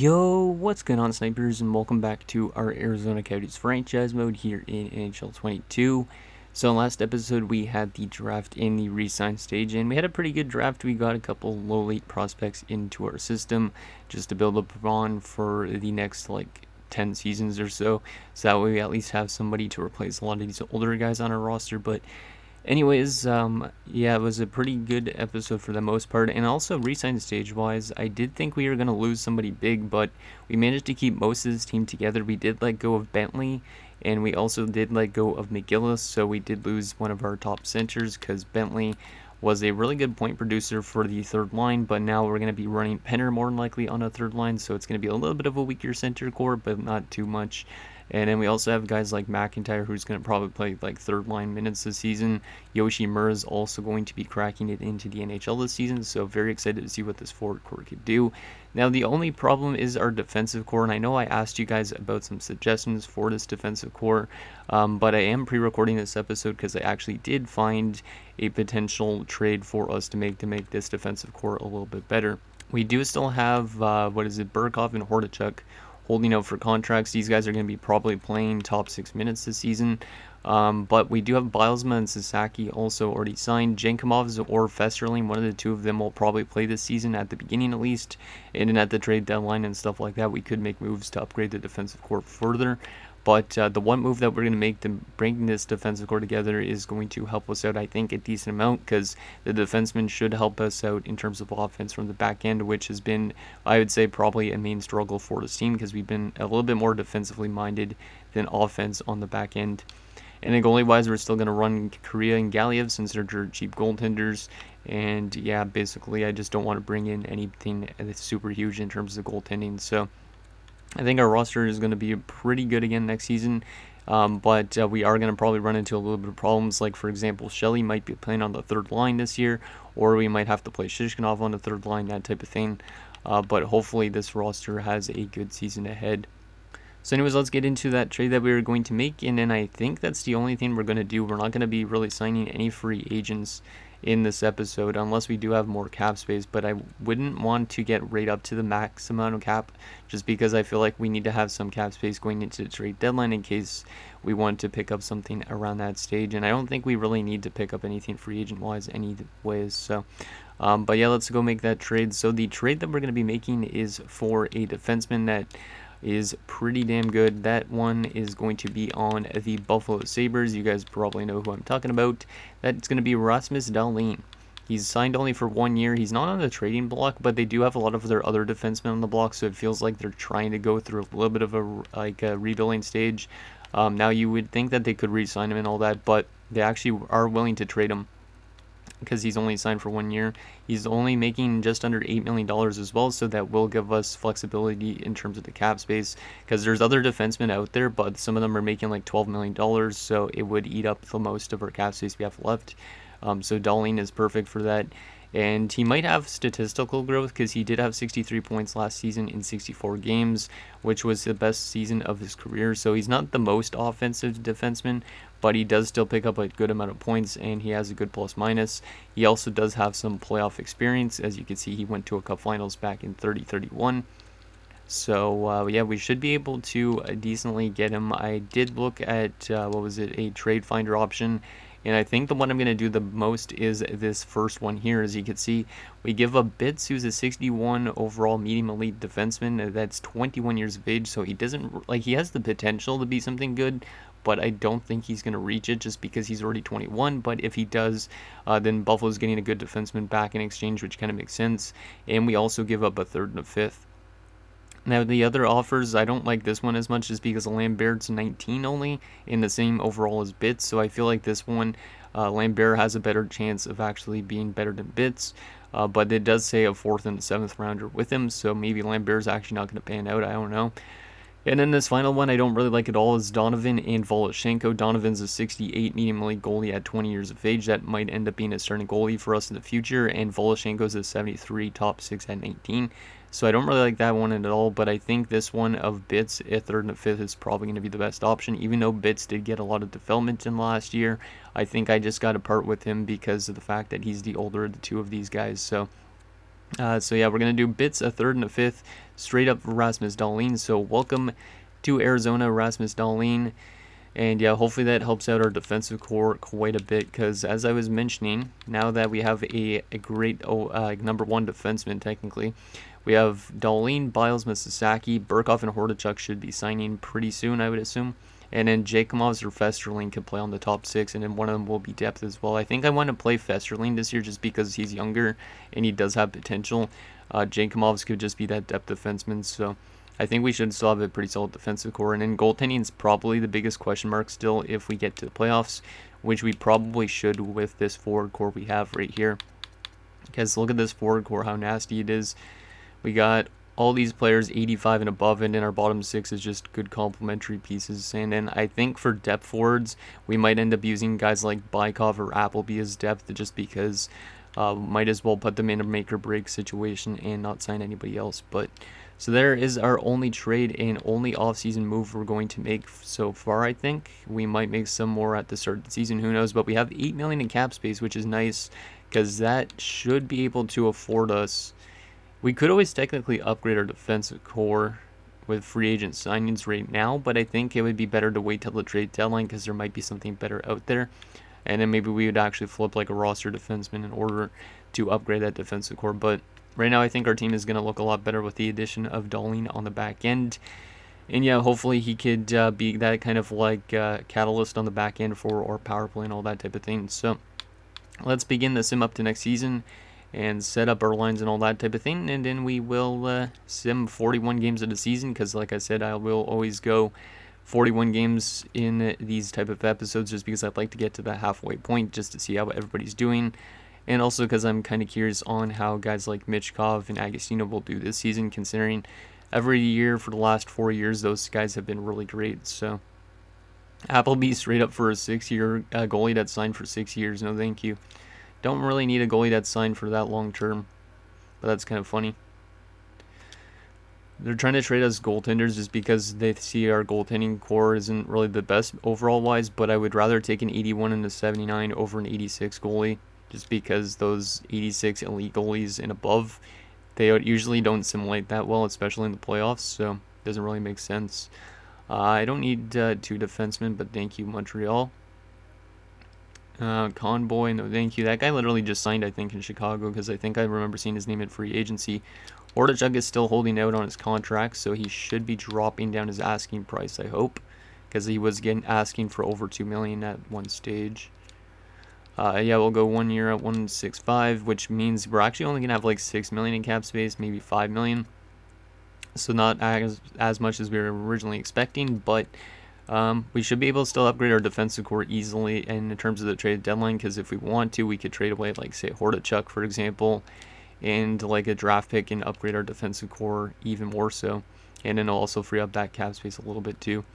Yo, what's going on, snipers, and welcome back to our Arizona Coyotes franchise mode here in NHL 22. So in last episode, we had the draft in the re-sign stage, and we had a pretty good draft. We got a couple low late prospects into our system just to build up on for the next 10 seasons or so. So that way we at least have somebody to replace a lot of these older guys on our roster. But anyways, yeah, it was a pretty good episode for the most part, and also re-sign stage-wise, I did think we were going to lose somebody big, but we managed to keep most of this team together. We did let go of Bentley, and we also did let go of McGillis, so we did lose one of our top centers, because Bentley was a really good point producer for the third line, but now we're going to be running Penner more than likely on a third line, so it's going to be a little bit of a weaker center core, but not too much. And then we also have guys like McIntyre, who's going to probably play third line minutes this season. Yoshi Mur is also going to be cracking it into the NHL this season, so very excited to see what this forward core could do. Now, the only problem is our defensive core, and I know I asked you guys about some suggestions for this defensive core, but I am pre-recording this episode because I actually did find a potential trade for us to make this defensive core a little bit better. We do still have, Burkov and Hordichuk holding out for contracts. These guys are going to be probably playing top 6 minutes this season. But we do have Bilesma and Sasaki also already signed. Jankomovs or Festerling, one of the two of them will probably play this season at the beginning at least. And then at the trade deadline and stuff like that, we could make moves to upgrade the defensive core further. But the one move that we're going to make to bring this defensive core together is going to help us out, I think, a decent amount, because the defensemen should help us out in terms of offense from the back end, which has been, I would say, probably a main struggle for this team, because we've been a little bit more defensively minded than offense on the back end. And then goalie-wise, we're still going to run Korea and Galiev since they're cheap goaltenders. And yeah, basically, I just don't want to bring in anything that's super huge in terms of goaltending. So I think our roster is going to be pretty good again next season, but we are going to probably run into a little bit of problems. Like, for example, Shelley might be playing on the third line this year, or we might have to play Shishkinov on the third line, that type of thing. But hopefully this roster has a good season ahead. So anyways, let's get into that trade that we were going to make, and then I think that's the only thing we're going to do. We're not going to be really signing any free agents in this episode unless we do have more cap space, but I wouldn't want to get right up to the max amount of cap just because I feel like we need to have some cap space going into the trade deadline in case we want to pick up something around that stage, and I don't think we really need to pick up anything free agent wise anyways. So but yeah, let's go make that trade. So the trade that we're going to be making is for a defenseman that is pretty damn good. That one is going to be on the Buffalo Sabres. You guys probably know who I'm talking about. That's going to be Rasmus Dahlin. He's signed only for 1 year. He's not on the trading block, but they do have a lot of their other defensemen on the block, so it feels like they're trying to go through a little bit of a rebuilding stage. Now, you would think that they could re-sign him and all that, but they actually are willing to trade him because he's only signed for 1 year. He's only making just under $8 million as well, so that will give us flexibility in terms of the cap space, because there's other defensemen out there, but some of them are making like $12 million, so it would eat up the most of our cap space we have left. So Dahlin is perfect for that. And he might have statistical growth because he did have 63 points last season in 64 games, which was the best season of his career. So he's not the most offensive defenseman, but he does still pick up a good amount of points, and he has a good plus-minus. He also does have some playoff experience. As you can see, he went to a cup finals back in 30-31. So, yeah, we should be able to decently get him. I did look at, a trade finder option, and I think the one I'm going to do the most is this first one here. As you can see, we give up Bitz, who's a 61 overall medium elite defenseman. That's 21 years of age, so he doesn't, he has the potential to be something good, but I don't think he's going to reach it just because he's already 21. But if he does, then Buffalo's getting a good defenseman back in exchange, which kind of makes sense. And we also give up a third and a fifth. Now, the other offers, I don't like this one as much just because Lambert's 19 only in the same overall as Bitz. So I feel like this one, Lambert has a better chance of actually being better than Bitz. But it does say a 4th and 7th rounder with him. So maybe Lambert's actually not going to pan out. I don't know. And then this final one I don't really like at all is Donovan and Voloshenko. Donovan's a 68 medium elite goalie at 20 years of age. That might end up being a starting goalie for us in the future. And Voloshenko's a 73 top 6 at 19. So I don't really like that one at all, but I think this one of Bitz, a 3rd and a 5th, is probably going to be the best option. Even though Bitz did get a lot of development in last year, I think I just got to part with him because of the fact that he's the older of the two of these guys. So So yeah, we're going to do bits, a third and a fifth, straight up Rasmus Dahlin. So welcome to Arizona, Rasmus Dahlin. And yeah, hopefully that helps out our defensive core quite a bit, because as I was mentioning, now that we have a great number one defenseman, technically, we have Dahlin, Biles, Misasaki, Burkhoff, and Hordichuk should be signing pretty soon, I would assume. And then Jakemovs or Festerling can play on the top six, and then one of them will be depth as well. I think I want to play Festerling this year just because he's younger and he does have potential. Jakemovs could just be that depth defenseman, so I think we should still have a pretty solid defensive core. And then goaltending is probably the biggest question mark still if we get to the playoffs, which we probably should with this forward core we have right here. Because look at this forward core, how nasty it is. We got all these players 85 and above, and then our bottom six is just good complementary pieces. And then I think for depth forwards, we might end up using guys like Bykov or Appleby as depth, just because might as well put them in a make or break situation and not sign anybody else. But so there is our only trade and only offseason move we're going to make so far. I think we might make some more at the start of the season, who knows, but we have $8 million in cap space, which is nice because that should be able to afford us. We could always technically upgrade our defensive core with free agent signings right now, but I think it would be better to wait till the trade deadline because there might be something better out there. And then maybe we would actually flip like a roster defenseman in order to upgrade that defensive core. But right now I think our team is going to look a lot better with the addition of Dahlin on the back end. And yeah, hopefully he could be that kind of like catalyst on the back end for our power play and all that type of thing. So let's begin the sim up to next season and set up our lines and all that type of thing, and then we will sim 41 games of the season, because like I said, I will always go 41 games in these type of episodes just because I'd like to get to the halfway point just to see how everybody's doing, and also because I'm kind of curious on how guys like Michkov and Agostino will do this season, considering every year for the last 4 years those guys have been really great. So Appleby straight up for a 6-year goalie that's signed for 6 years, no thank you. Don't really need a goalie that's signed for that long term, but that's kind of funny. They're trying to trade us goaltenders just because they see our goaltending core isn't really the best overall wise, but I would rather take an 81 and a 79 over an 86 goalie, just because those 86 elite goalies and above, they usually don't simulate that well, especially in the playoffs, so it doesn't really make sense. I don't need 2 defensemen, but thank you, Montreal. Conboy, no thank you. That guy literally just signed, I think, in Chicago, because I think I remember seeing his name at free agency. Hordichuk is still holding out on his contract, so he should be dropping down his asking price, I hope, because he was asking for over $2 million at one stage. Yeah, we'll go 1 year at 165, which means we're actually only gonna have like $6 million in cap space, maybe $5 million. So not as much as we were originally expecting, but we should be able to still upgrade our defensive core easily in terms of the trade deadline, because if we want to, we could trade away, like, say, Hordichuk, for example, and like a draft pick and upgrade our defensive core even more so. And then it'll also free up that cap space a little bit too.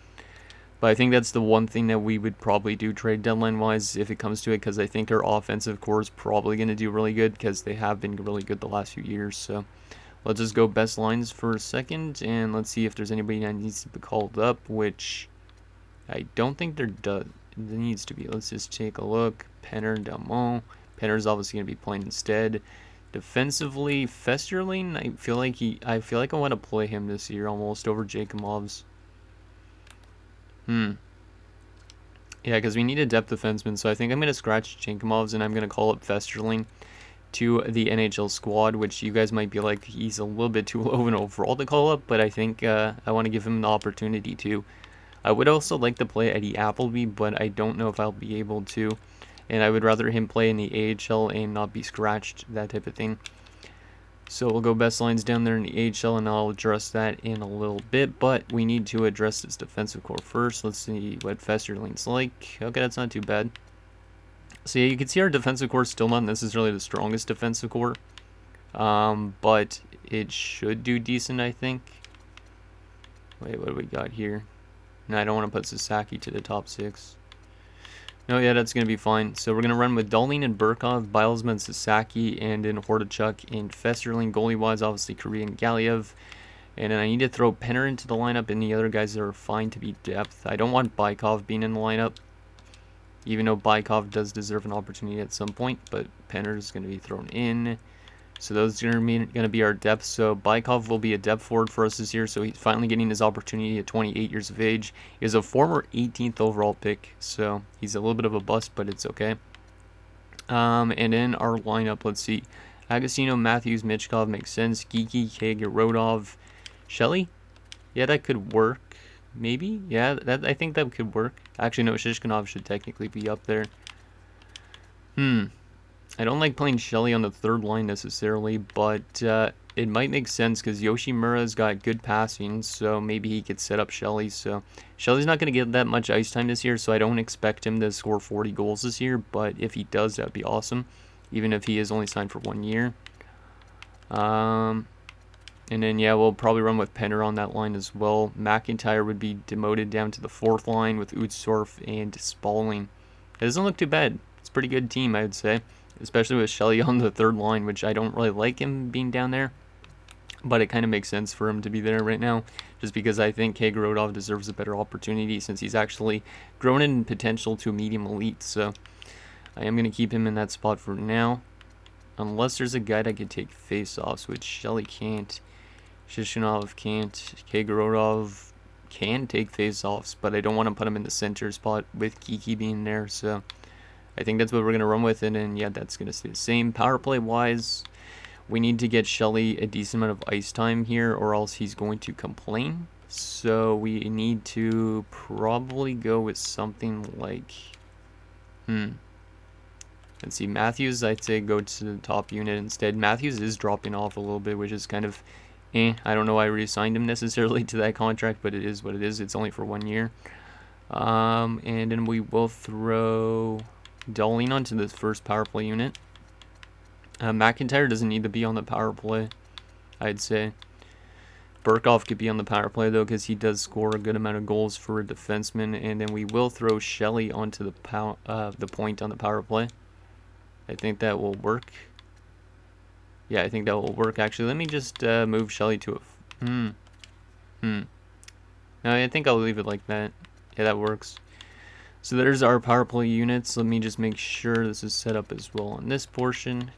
But I think that's the one thing that we would probably do trade deadline-wise if it comes to it, because I think our offensive core is probably going to do really good, because they have been really good the last few years. So let's just go best lines for a second, and let's see if there's anybody that needs to be called up, which I don't think there needs to be. Let's just take a look. Penner, Delmont. Penner's obviously going to be playing instead. Defensively, Festerling, I feel like I want to play him this year almost over Jakemovs. Yeah, because we need a depth defenseman, so I think I'm going to scratch Jakemovs and I'm going to call up Festerling to the NHL squad, which you guys might be like, he's a little bit too low of an overall to call up, but I think I want to give him the opportunity to. I would also like to play Eddie Appleby, but I don't know if I'll be able to. And I would rather him play in the AHL and not be scratched, that type of thing. So we'll go best lines down there in the AHL, and I'll address that in a little bit. But we need to address this defensive core first. Let's see what Festerling's like. Okay, that's not too bad. So yeah, you can see our defensive core is still not necessarily the strongest defensive core. But it should do decent, I think. Wait, what do we got here? No, I don't want to put Sasaki to the top 6. No, yeah, that's going to be fine. So we're going to run with Dahlin and Burkov, Bilesman, Sasaki, and then Hordichuk and Festerling. Goalie-wise, obviously Korean Galiev. And then I need to throw Penner into the lineup, and the other guys are fine to be depth. I don't want Bykov being in the lineup, even though Bykov does deserve an opportunity at some point, but Penner is going to be thrown in. So those are going to be our depth. So Bykov will be a depth forward for us this year. So he's finally getting his opportunity at 28 years of age. He is a former 18th overall pick. So he's a little bit of a bust, but it's okay. And in our lineup, let's see. Agostino, Matthews, Michkov makes sense. Geeky, Kagerodov, Shelley. Yeah, that could work. Maybe? Yeah, I think that could work. Actually, no, Shishkinov should technically be up there. I don't like playing Shelley on the third line necessarily, but it might make sense because Yoshimura's got good passing, so maybe he could set up Shelley. So Shelley's not going to get that much ice time this year, so I don't expect him to score 40 goals this year, but if he does, that would be awesome, even if he is only signed for 1 year. And then, yeah, we'll probably run with Penner on that line as well. McIntyre would be demoted down to the fourth line with Utsdorf and Spalling. It doesn't look too bad. It's a pretty good team, I would say, especially with Shelley on the third line, which I don't really like him being down there. But it kind of makes sense for him to be there right now, just because I think Kagerodov deserves a better opportunity since he's actually grown in potential to a medium elite. So I am going to keep him in that spot for now. Unless there's a guy that could take face-offs, which Shelley can't. Shishinov can't. Kagerodov can take face-offs, but I don't want to put him in the center spot with Geeky being there, so I think that's what we're going to run with, and yeah, that's going to stay the same. Power play-wise, we need to get Shelley a decent amount of ice time here, or else he's going to complain. So we need to probably go with something like... Let's see, Matthews, I'd say go to the top unit instead. Matthews is dropping off a little bit, which is kind of... I don't know why I re-signed him necessarily to that contract, but it is what it is. It's only for 1 year. And then we will throw Darlene onto this first power play unit. McIntyre doesn't need to be on the power play, I'd say. Burkhoff could be on the power play, though, because he does score a good amount of goals for a defenseman. And then we will throw Shelley onto the point on the power play. I think that will work. Yeah, I think that will work, actually. Let me just move Shelley to a... No, I think I'll leave it like that. Yeah, that works. So there's our power play units. Let me just make sure this is set up as well on this portion.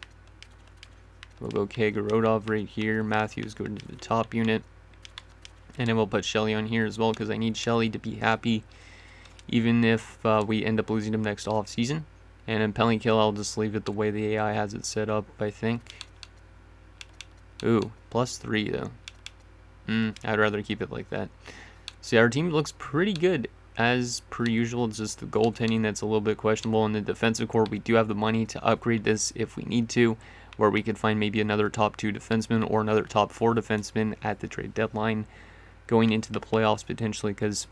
We'll go Kagerodov right here. Matthews going to the top unit. And then we'll put Shelley on here as well, because I need Shelley to be happy, even if we end up losing him next offseason. And then penalty kill, I'll just leave it the way the AI has it set up, I think. Ooh, +3 though. I'd rather keep it like that. See, our team looks pretty good as per usual. It's just the goaltending that's a little bit questionable. In the defensive core, we do have the money to upgrade this if we need to, where we could find maybe another top 2 defenseman or another top 4 defenseman at the trade deadline going into the playoffs potentially, because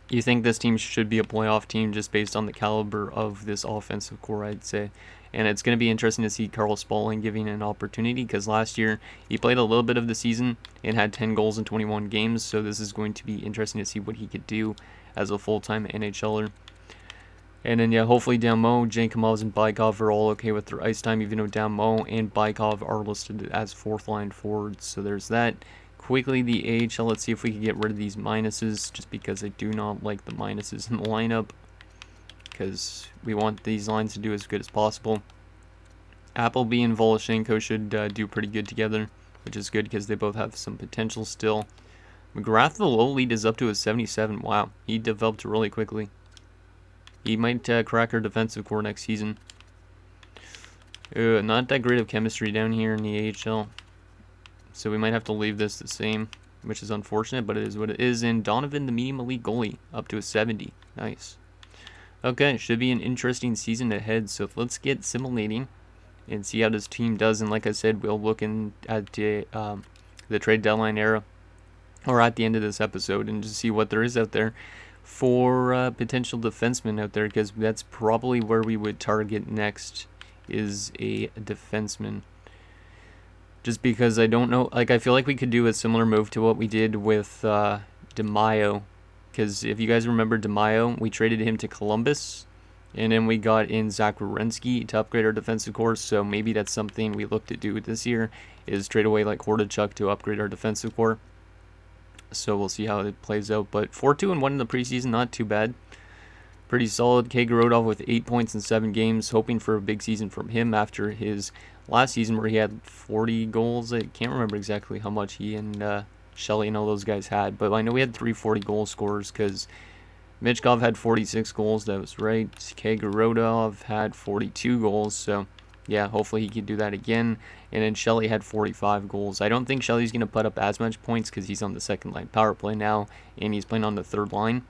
you think this team should be a playoff team just based on the caliber of this offensive core, I'd say. And it's going to be interesting to see Carl Spalling giving an opportunity, because last year he played a little bit of the season and had 10 goals in 21 games. So this is going to be interesting to see what he could do as a full-time NHLer. And then, yeah, hopefully Damo, Jankomov, and Bykov are all okay with their ice time, even though Damo and Bykov are listed as fourth-line forwards. So there's that. Quickly, the AHL, let's see if we can get rid of these minuses, just because I do not like the minuses in the lineup, because we want these lines to do as good as possible. Appleby and Voloshenko should do pretty good together, which is good because they both have some potential still. McGrath, the low lead, is up to a 77. Wow, he developed really quickly. He might crack our defensive core next season. Not that great of chemistry down here in the AHL. So we might have to leave this the same, which is unfortunate, but it is what it is. And Donovan, the medium elite goalie, up to a 70. Nice. Okay, should be an interesting season ahead. So let's get simulating and see how this team does. And like I said, we'll look in at the trade deadline era, or at the end of this episode, and just see what there is out there for potential defensemen out there, because that's probably where we would target next, is a defenseman. Just because I don't know, like, I feel like we could do a similar move to what we did with DeMaio. Because if you guys remember DeMaio, we traded him to Columbus, and then we got in Zach Werenski to upgrade our defensive core. So maybe that's something we look to do this year, is trade away like Hordichuk to upgrade our defensive core. So we'll see how it plays out. But 4-2-1 in the preseason, not too bad. pretty solid. Kagorodov with 8 points in 7 games, hoping for a big season from him after his last season where he had 40 goals. I can't remember exactly how much he and Shelley and all those guys had, but I know we had 340 goal scorers because Michkov had 46 goals, that was right. Kagorodov had 42 goals, so yeah, hopefully he can do that again. And then Shelley had 45 goals. I don't think Shelley's going to put up as much points because he's on the second line power play now, and he's playing on the third line.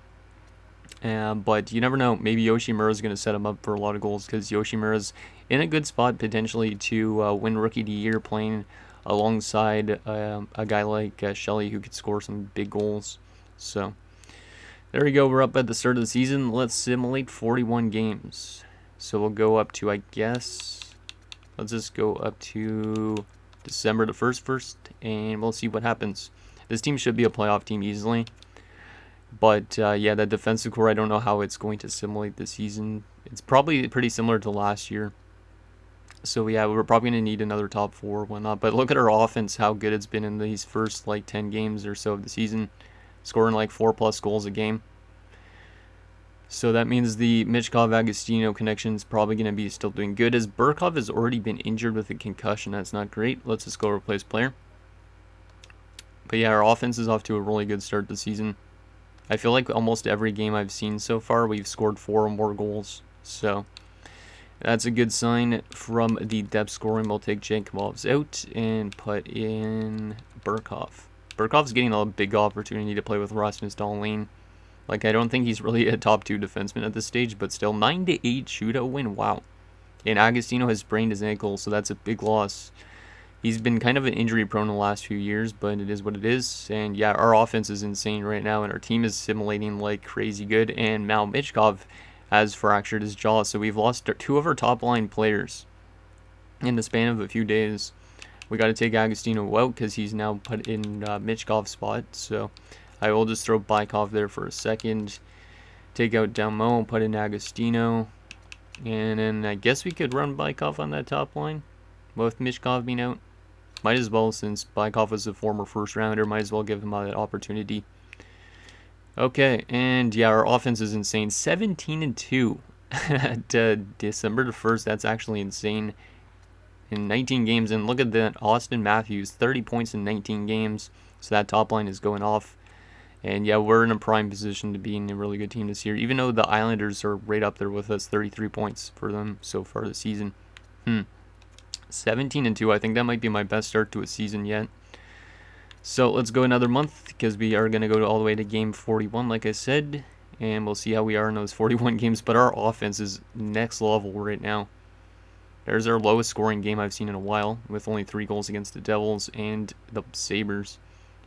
But you never know. Maybe Yoshimura's going to set him up for a lot of goals because Yoshimura's in a good spot potentially to win Rookie of the Year playing alongside a guy like Shelley who could score some big goals. So there we go. We're up at the start of the season. Let's simulate 41 games. So we'll go up to, I guess, let's just go up to December the 1st first, and we'll see what happens. This team should be a playoff team easily. But, yeah, that defensive core, I don't know how it's going to simulate this season. It's probably pretty similar to last year. So, yeah, we're probably going to need another top 4 or whatnot. But look at our offense, how good it's been in these first, 10 games or so of the season. Scoring, 4+ goals a game. So that means the Michkov-Agostino connection is probably going to be still doing good. As Burkov has already been injured with a concussion, that's not great. Let's just go replace player. But, yeah, our offense is off to a really good start this season. I feel like almost every game I've seen so far, we've scored 4 or more goals. So that's a good sign from the depth scoring. We'll take Jankov's out and put in Burkov. Burkov's getting a big opportunity to play with Rasmus Dahlin. I don't think he's really a top 2 defenseman at this stage, but still 9-8 shootout win. Wow. And Agostino has sprained his ankle, so that's a big loss. He's been kind of an injury prone the last few years, but it is what it is. And yeah, our offense is insane right now, and our team is simulating like crazy good. And now Michkov has fractured his jaw, so we've lost 2 of our top line players in the span of a few days. We got to take Agostino out because he's now put in Michkov's spot. So I will just throw Bykov there for a second. Take out Dalmo, put in Agostino. And then I guess we could run Bykov on that top line with Michkov being out. Might as well, since Bykov was a former first rounder, might as well give him that opportunity. Okay, and yeah, our offense is insane. 17-2 at December the 1st. That's actually insane. In 19 games, and look at that, Austin Matthews, 30 points in 19 games. So that top line is going off. And yeah, we're in a prime position to be in a really good team this year, even though the Islanders are right up there with us, 33 points for them so far this season. 17-2, I think that might be my best start to a season yet. So let's go another month, because we are going to go all the way to game 41, like I said. And we'll see how we are in those 41 games. But our offense is next level right now. There's our lowest scoring game I've seen in a while, with only 3 goals against the Devils and the Sabres.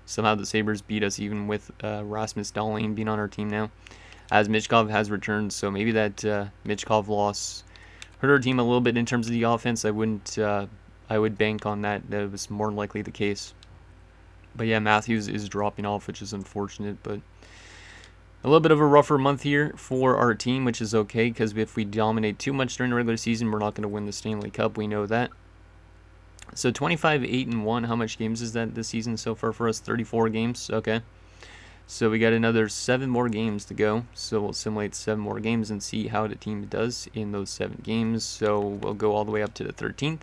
Somehow the Sabres beat us, even with Rasmus Dahlin being on our team now, as Michkov has returned. So maybe that Michkov loss hurt our team a little bit in terms of the offense. I would bank on that. That was more likely the case. But yeah, Matthews is dropping off, which is unfortunate. But a little bit of a rougher month here for our team, which is okay, because if we dominate too much during the regular season, we're not going to win the Stanley Cup. We know that. So 25-8-1. How much games is that this season so far for us? 34 games. Okay. So we got another 7 more games to go. So we'll simulate 7 more games and see how the team does in those 7 games. So we'll go all the way up to the 13th.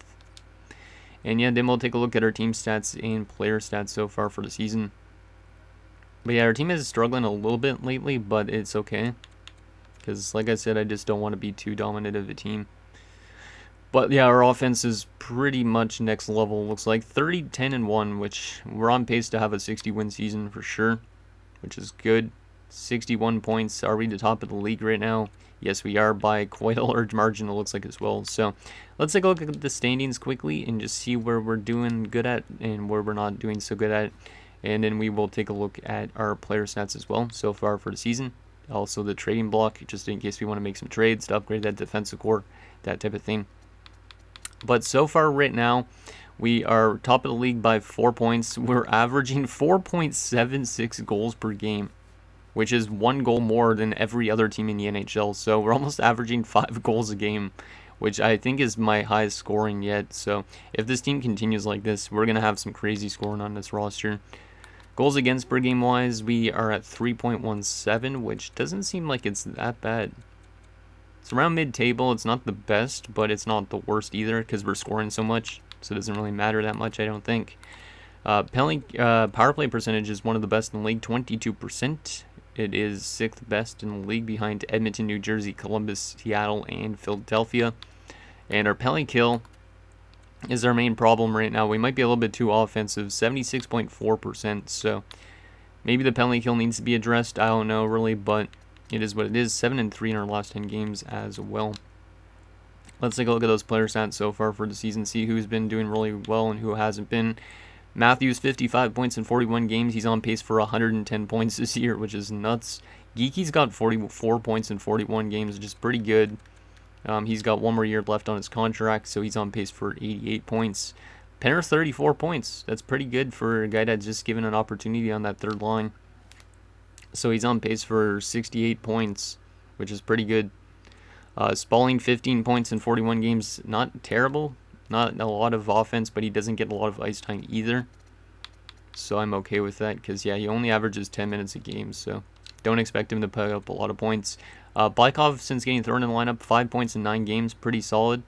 And yeah, then we'll take a look at our team stats and player stats so far for the season. But yeah, our team is struggling a little bit lately, but it's okay. Because like I said, I just don't want to be too dominant of a team. But yeah, our offense is pretty much next level. Looks like 30-10-1, which we're on pace to have a 60-win season for sure, which is good. 61 points. Are we the top of the league right now? Yes, we are, by quite a large margin, it looks like, as well. So let's take a look at the standings quickly and just see where we're doing good at and where we're not doing so good at. And then we will take a look at our player stats as well so far for the season. Also the trading block, just in case we want to make some trades to upgrade that defensive core, that type of thing. But so far right now, we are top of the league by 4 points. We're averaging 4.76 goals per game, which is 1 goal more than every other team in the NHL. So we're almost averaging 5 goals a game, which I think is my highest scoring yet. So if this team continues like this, we're going to have some crazy scoring on this roster. Goals against per game wise, we are at 3.17, which doesn't seem like it's that bad. It's around mid-table. It's not the best, but it's not the worst either because we're scoring so much, so it doesn't really matter that much, I don't think. Power play percentage is one of the best in the league, 22%. It is 6th best in the league behind Edmonton, New Jersey, Columbus, Seattle, and Philadelphia. And our penalty kill is our main problem right now. We might be a little bit too offensive, 76.4%, so maybe the penalty kill needs to be addressed. I don't know really, but it is what it is. 7-3 in our last 10 games as well. Let's take a look at those player stats so far for the season, see who's been doing really well and who hasn't been. Matthews, 55 points in 41 games. He's on pace for 110 points this year, which is nuts. Geeky's got 44 points in 41 games, which is pretty good. He's got one more year left on his contract, so he's on pace for 88 points. Penner, 34 points. That's pretty good for a guy that's just given an opportunity on that third line. So he's on pace for 68 points, which is pretty good. Spalling, 15 points in 41 games. Not terrible. Not a lot of offense, but he doesn't get a lot of ice time either. So I'm okay with that because, yeah, he only averages 10 minutes a game, so don't expect him to put up a lot of points. Blaikov, since getting thrown in the lineup, 5 points in 9 games, pretty solid.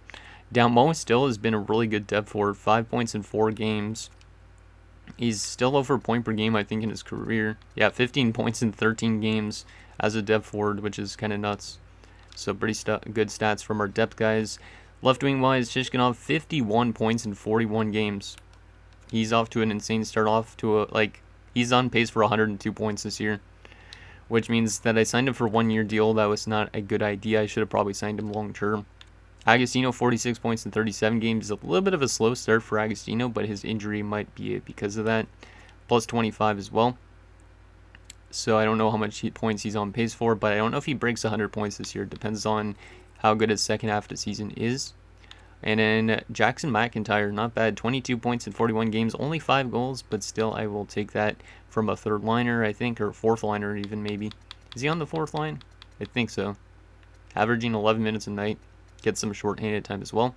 Dalmo still has been a really good depth forward, 5 points in 4 games. He's still over a point per game, I think, in his career. Yeah, 15 points in 13 games as a depth forward, which is kind of nuts. So pretty good stats from our depth guys. Left wing wise, Shishkinov, 51 points in 41 games. He's off to an insane start off to he's on pace for 102 points this year, which means that I signed him for a 1-year deal. That was not a good idea. I should have probably signed him long term. Agostino, 46 points in 37 games. A little bit of a slow start for Agostino, but his injury might be it because of that. Plus 25 as well. So I don't know how much points he's on pace for, but I don't know if he breaks 100 points this year. It depends on how good his second half of the season is. And then Jackson McIntyre, not bad. 22 points in 41 games, only 5 goals, but still I will take that from a third liner, I think, or fourth liner even maybe. Is he on the fourth line? I think so. Averaging 11 minutes a night. Gets some short-handed time as well.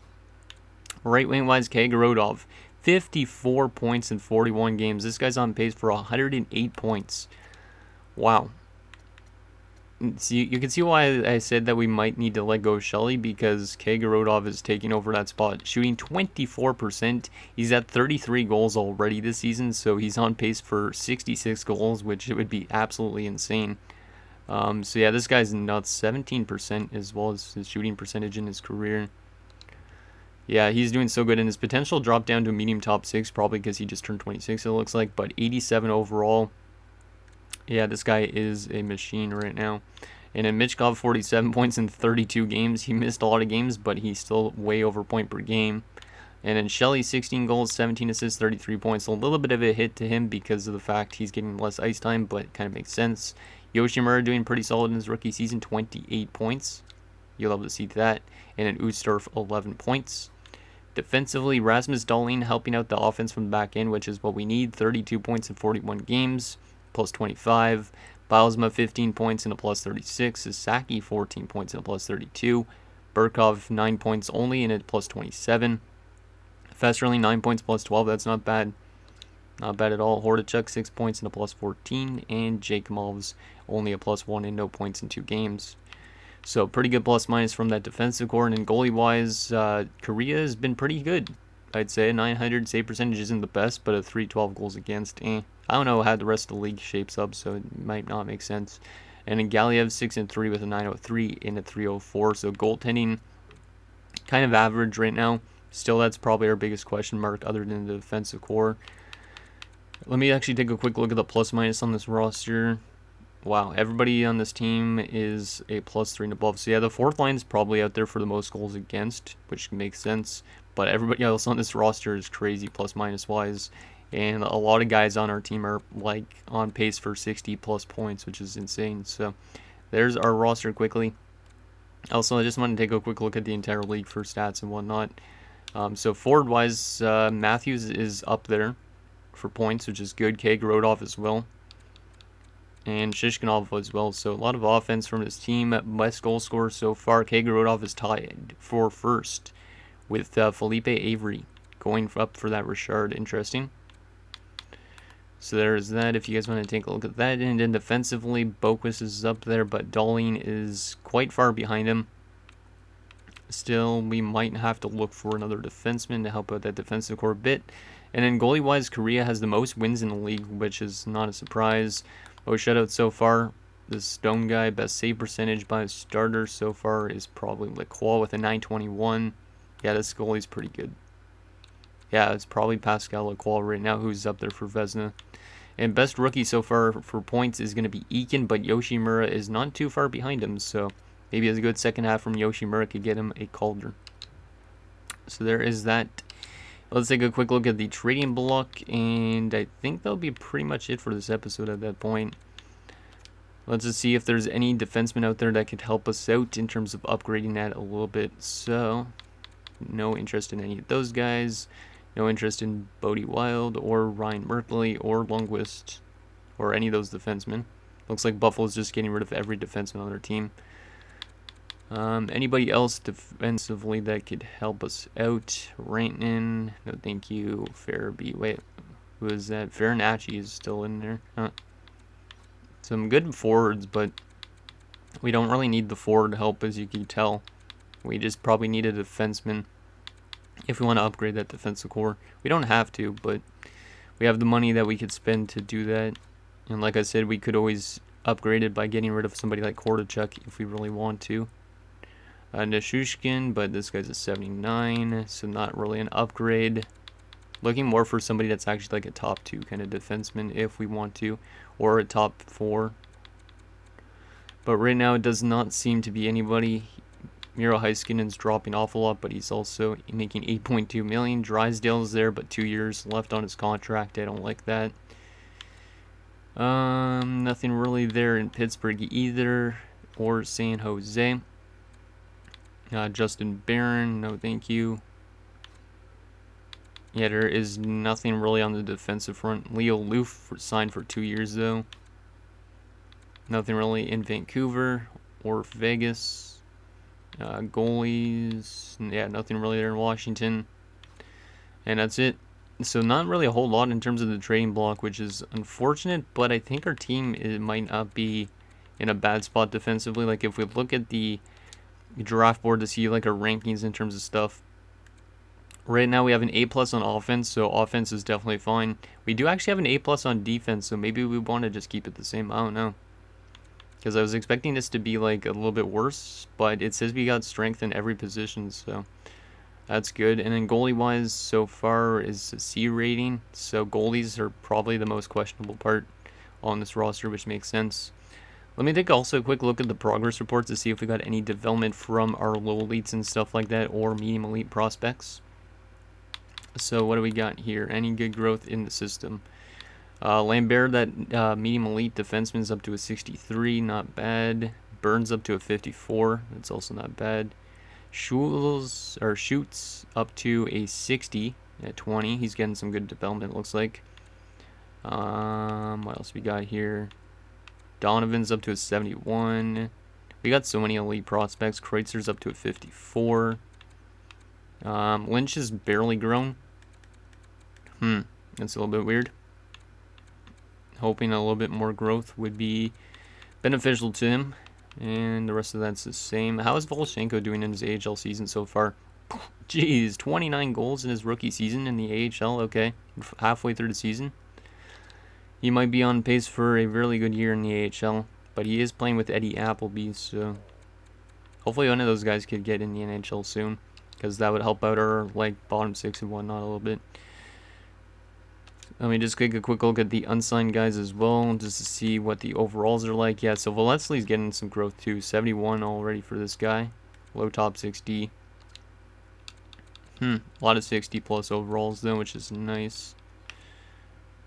Right wing-wise, Kagorodov, 54 points in 41 games. This guy's on pace for 108 points. Wow. See, you can see why I said that we might need to let go of Shelley, because Kagorodov is taking over that spot, shooting 24%. He's at 33 goals already this season, so he's on pace for 66 goals, which it would be absolutely insane. So yeah, this guy's nuts. 17% as well as his shooting percentage in his career. Yeah, he's doing so good, and his potential dropped down to medium top 6, probably because he just turned 26, it looks like, but 87 overall. Yeah, this guy is a machine right now. And then Michkov, 47 points in 32 games. He missed a lot of games, but he's still way over point per game. And then Shelley, 16 goals, 17 assists, 33 points. A little bit of a hit to him because of the fact he's getting less ice time, but it kind of makes sense. Yoshimura doing pretty solid in his rookie season, 28 points. You'll love to see that. And then Ustorf, 11 points. Defensively, Rasmus Dahlin helping out the offense from the back end, which is what we need. 32 points in 41 games. Plus 25. Bilesma, 15 points and a plus 36. Sasaki, 14 points and a plus 32. Burkov, 9 points only and a plus 27. Festerling, 9 points plus 12. That's not bad. Not bad at all. Hordachuk, 6 points and a plus 14. And Jakemov's only a plus 1 and no points in 2 games. So pretty good plus minus from that defensive core. And then goalie-wise, Korea has been pretty good. I'd say 900 save percentage isn't the best, but a 312 goals against. I don't know how the rest of the league shapes up, so it might not make sense. And then Galiev, 6-3 with a 903 and a 304. So goaltending, kind of average right now. Still, that's probably our biggest question mark other than the defensive core. Let me actually take a quick look at the plus minus on this roster. Wow, everybody on this team is a plus 3 and above. So yeah, the fourth line is probably out there for the most goals against, which makes sense. But everybody else on this roster is crazy plus minus wise. And a lot of guys on our team are like on pace for 60 plus points, which is insane. So there's our roster quickly. Also, I just wanted to take a quick look at the entire league for stats and whatnot. So forward wise, Matthews is up there for points, which is good. Kagorodov as well. And Shishkinov as well. So a lot of offense from his team. Best goal scorer so far, Kagorodov is tied for first with Felipe Avery going up for that Richard. Interesting. So there's that if you guys want to take a look at that. And then defensively, Boquist is up there, but Dahlin is quite far behind him. Still, we might have to look for another defenseman to help out that defensive core a bit. And then goalie-wise, Korea has the most wins in the league, which is not a surprise. Most shutouts so far. This Stone guy, best save percentage by a starter so far is probably Lacroix with a 921. Yeah, this goalie's pretty good. Yeah, it's probably Pascal Lacroix right now, who's up there for Vezina. And best rookie so far for points is going to be Eakin, but Yoshimura is not too far behind him, so maybe a good second half from Yoshimura could get him a Calder. So there is that. Let's take a quick look at the trading block, and I think that'll be pretty much it for this episode at that point. Let's just see if there's any defensemen out there that could help us out in terms of upgrading that a little bit. So, no interest in any of those guys. No interest in Bodie Wild or Ryan Merkley or Lundqvist or any of those defensemen. Looks like Buffalo's just getting rid of every defenseman on their team. Anybody else defensively that could help us out? Rantanen, no thank you. Farabee, wait, who is that? Farinacci is still in there. Some good forwards, but we don't really need the forward help, as you can tell. We just probably need a defenseman if we want to upgrade that defensive core. We don't have to, but we have the money that we could spend to do that. And like I said, we could always upgrade it by getting rid of somebody like Kortachuk if we really want to. Nishushkin, but this guy's a 79, so not really an upgrade. Looking more for somebody that's actually like a top 2 kind of defenseman if we want to, or a top 4. But right now it does not seem to be anybody. Miro Heiskanen's dropping off a lot, but he's also making 8.2 million. Drysdale's there, but 2 years left on his contract. I don't like that. Nothing really there in Pittsburgh either, or San Jose. Justin Barron, no thank you. Yeah, there is nothing really on the defensive front. Leo Loof signed for 2 years, though. Nothing really in Vancouver or Vegas. Goalies, yeah, nothing really there in Washington. And that's it. So not really a whole lot in terms of the trading block, which is unfortunate, but I think our team might not be in a bad spot defensively. Like, if we look at the draft board to see like our rankings in terms of stuff, right now we have an A+ on offense, so offense is definitely fine. We do actually have an A+ on defense, so maybe we want to just keep it the same. I don't know, because I was expecting this to be like a little bit worse, but it says we got strength in every position, so that's good. And then goalie wise so far is a C rating, so goalies are probably the most questionable part on this roster, which makes sense. Let me take also a quick look at the progress reports to see if we got any development from our low elites and stuff like that, or medium elite prospects. So what do we got here? Any good growth in the system? Lambert, that medium elite defenseman, is up to a 63, not bad. Burns up to a 54, that's also not bad. Schultz up to a 60 at 20. He's getting some good development, looks like. What else we got here? Donovan's up to a 71. We got so many elite prospects. Kreutzer's up to a 54. Lynch is barely grown. That's a little bit weird. Hoping a little bit more growth would be beneficial to him. And the rest of that's the same. How is Volchenko doing in his AHL season so far? Jeez, 29 goals in his rookie season in the AHL. Okay, halfway through the season. He might be on pace for a really good year in the AHL, but he is playing with Eddie Appleby, so hopefully one of those guys could get in the NHL soon, because that would help out our like bottom 6 and whatnot a little bit. Let me just take a quick look at the unsigned guys as well, just to see what the overalls are like. Yeah, so Valensky's getting some growth too. 71 already for this guy. Low top 60. A lot of 60 plus overalls though, which is nice.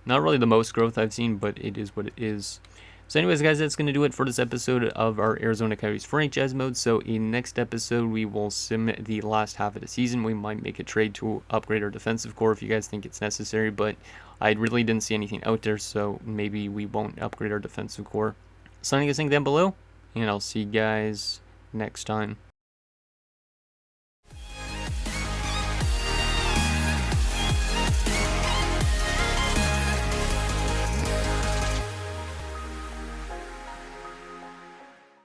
Not really the most growth I've seen, but it is what it is. So anyways, guys, that's going to do it for this episode of our Arizona Coyotes franchise mode. So in next episode, we will sim the last half of the season. We might make a trade to upgrade our defensive core if you guys think it's necessary, but I really didn't see anything out there, so maybe we won't upgrade our defensive core. So anything down below, and I'll see you guys next time.